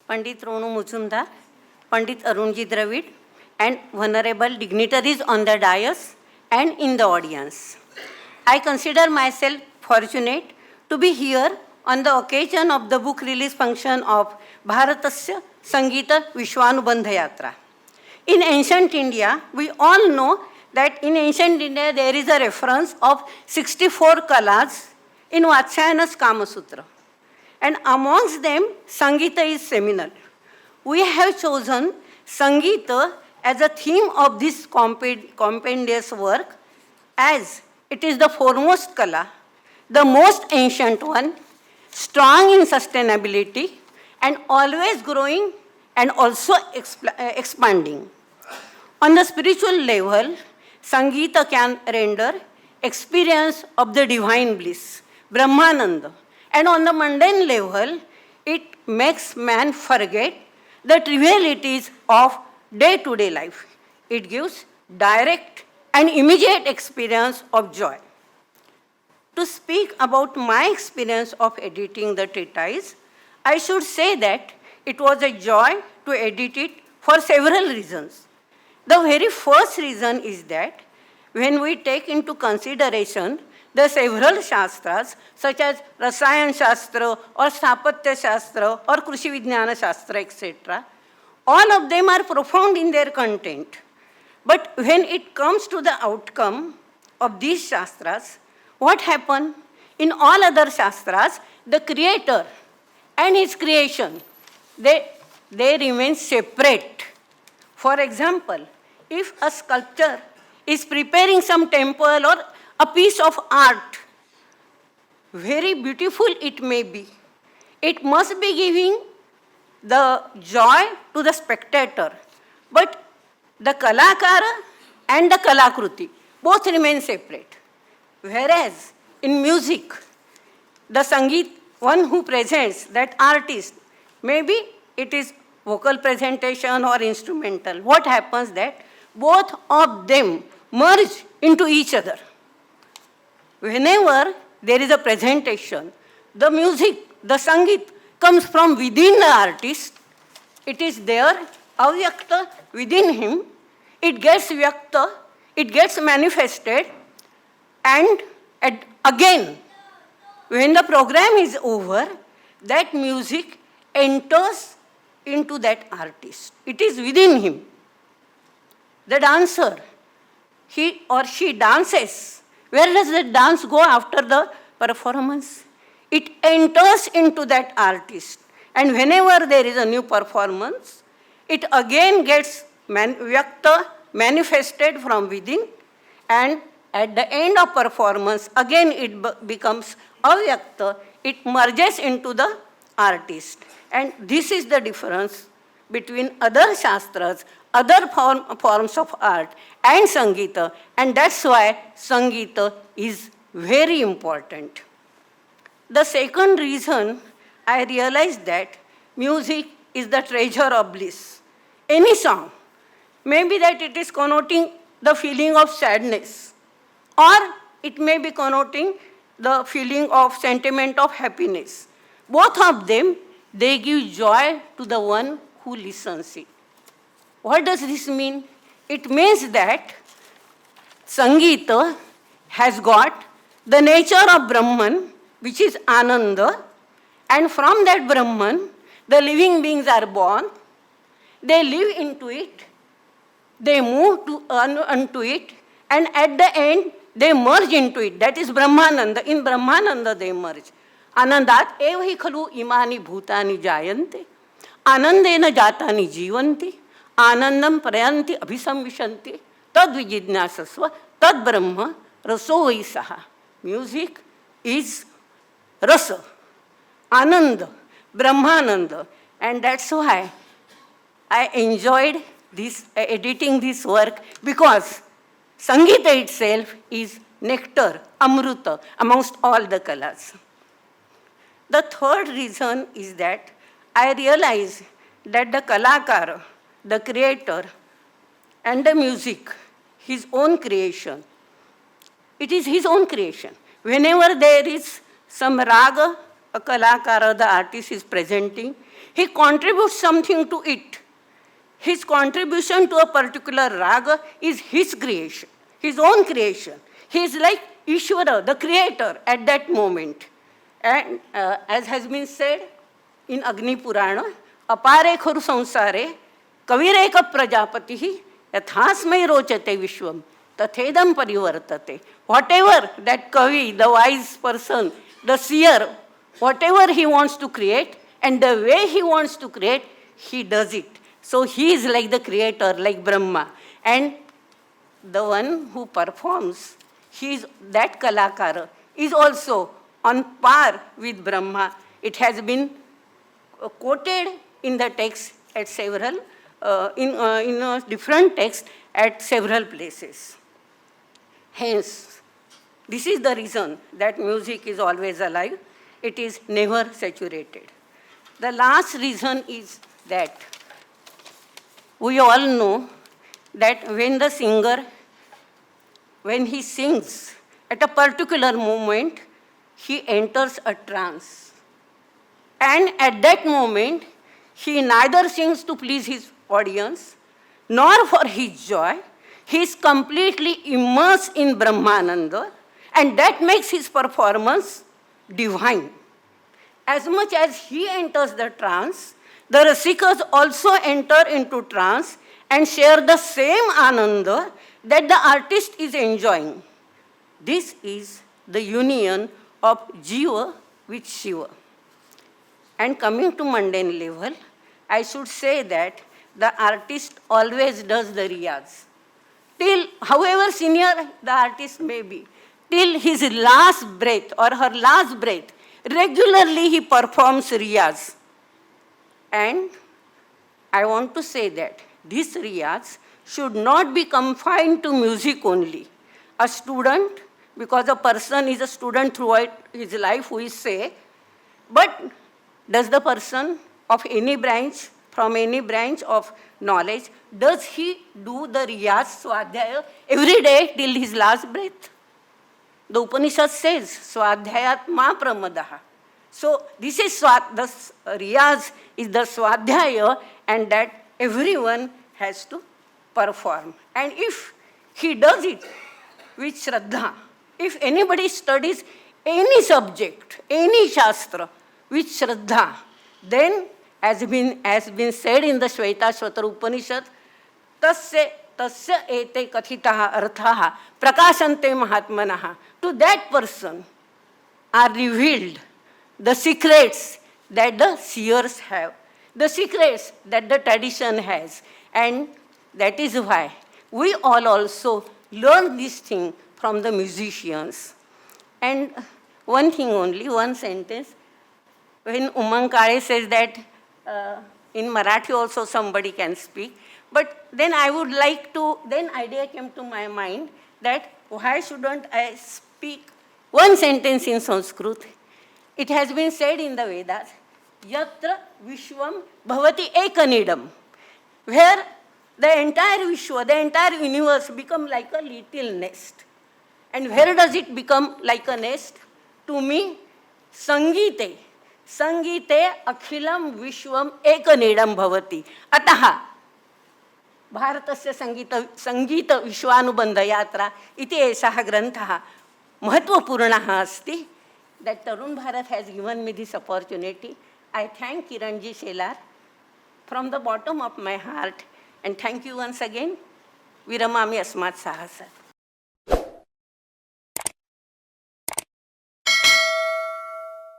Pandit Ronu Mujumdar, Pandit Arunji Dravid, and venerable dignitaries on the dais and in the audience. I consider myself fortunate to be here on the occasion of the book release function of Bharatasya Sangita Vishwanubandha Yatra. In ancient India, we all know that in ancient India there is a reference of 64 kalas in Vatsyayana's Kama Sutra. And amongst them, Sangita is seminal. We have chosen Sangita as a theme of this compendious work, as it is the foremost kala, the most ancient one, strong in sustainability, and always growing and also expanding. On the spiritual level, Sangita can render experience of the divine bliss, Brahmananda. And on the mundane level, it makes man forget the trivialities of day-to-day life. It gives direct and immediate experience of joy. To speak about my experience of editing the treatise, I should say that it was a joy to edit it for several reasons. The very first reason is that when we take into consideration the several shastras such as Rasayan Shastra or Sthapatya Shastra or Krishi Vijnana Shastra, etc., all of them are profound in their content. But when it comes to the outcome of these shastras, what happened? In all other shastras, the creator and his creation, they remain separate. For example, if a sculptor is preparing some temple or a piece of art, very beautiful it may be, it must be giving the joy to the spectator. But the Kalakara and the Kalakruti both remain separate. Whereas in music, the Sangeet, one who presents, that artist, maybe it is vocal presentation or instrumental. What happens that both of them merge into each other. Whenever there is a presentation, the music, the Sangeet comes from within the artist. It is there, avyakta, within him. It gets vyakta, it gets manifested, and again, when the program is over, that music enters into that artist. It is within him. The dancer, he or she dances. Where does the dance go after the performance? It enters into that artist. And whenever there is a new performance, it again gets vyakta, manifested from within, and at the end of performance, again it becomes avyakta, it merges into the artist. And this is the difference between other shastras, other forms of art and Sangita, and that's why Sangita is very important. The second reason I realized that music is the treasure of bliss. Any song, maybe that it is connoting the feeling of sadness, or it may be connoting the feeling of sentiment of happiness. Both of them, they give joy to the one who listens it. What does this mean? It means that Sangita has got the nature of Brahman, which is Ananda, and from that Brahman, the living beings are born, they live into it, they move unto it, and at the end, they merge into it. That is Brahmananda. In Brahmananda, they merge. Anandat eva hi khalu imani bhutani jayante, anandena jatani jivanti, anandam prayanti abhisamvishanti, tad vijidnasasva, tad brahma, raso vai saha. Music is rasa, ananda, brahmananda, and that's why I enjoyed this editing this work, because Sangita itself is nectar, amruta, amongst all the kalas. The third reason is that I realize that the kalakara, the creator, and the music, his own creation, it is his own creation. Whenever there is some raga, a kalakara, the artist is presenting, he contributes something to it. His contribution to a particular raga is his creation, his own creation. He is like Ishvara, the creator at that moment. And as has been said in Agni Purana, apare kharu sansare kavireka prajapati yathasmai rochate vishwam tathedam parivartate. Whatever that kavi, the wise person, the seer, whatever he wants to create and the way he wants to create, he does it. So he is like the creator, like Brahma. And the one who performs, that Kalakara is also on par with Brahma. It has been quoted in the text at several, in different texts at several places. Hence, this is the reason that music is always alive. It is never saturated. The last reason is that we all know that when the singer, when he sings, at a particular moment, he enters a trance. And at that moment, he neither sings to please his audience, nor for his joy. He is completely immersed in Brahmananda, and that makes his performance divine. As much as he enters the trance, the Rasikas also enter into trance and share the same ananda that the artist is enjoying. This is the union of Jiva with Shiva. And coming to mundane level, I should say that the artist always does the riyaz. Till, however senior the artist may be, till his last breath or her last breath, regularly he performs riyaz. And I want to say that this riyaz should not be confined to music only. A student, because a person is a student throughout his life, we say, but does the person of any branch, from any branch of knowledge, does he do the riyaz swadhyaya every day till his last breath? The Upanishad says, swadhyayat ma pramadaha. So this is the riyaz is the swadhyaya, and that everyone has to perform. And if he does it with shraddha, if anybody studies any subject, any shastra with shraddha, then as been said in the Shvetashvatara Upanishad, tasya ete kathitaha arthaha prakashante mahatmanaha. To that person are revealed the secrets that the seers have, the secrets that the tradition has. And that is why we all also learn this thing from the musicians. And one thing only, one sentence, when Umang Kare says that in Marathi also somebody can speak, but then I would like to, then idea came to my mind that why shouldn't I speak one sentence in Sanskrit? It has been said in the Vedas, yatra vishwam bhavati ekanidam, where the entire Vishwa, the entire universe become like a little nest. And where does it become like a nest? To me, Sangite. Sangite akhilam vishwam ekanidam bhavati. Ataha Bharatasya Sangita Vishwanubandha Yatra iti esaha granthaha mahatvapurnaha asti. That Tarun Bharat has given me this opportunity. I thank Kiranji Shelar from the bottom of my heart, and thank you once again. Viramami Asmat Sahasat.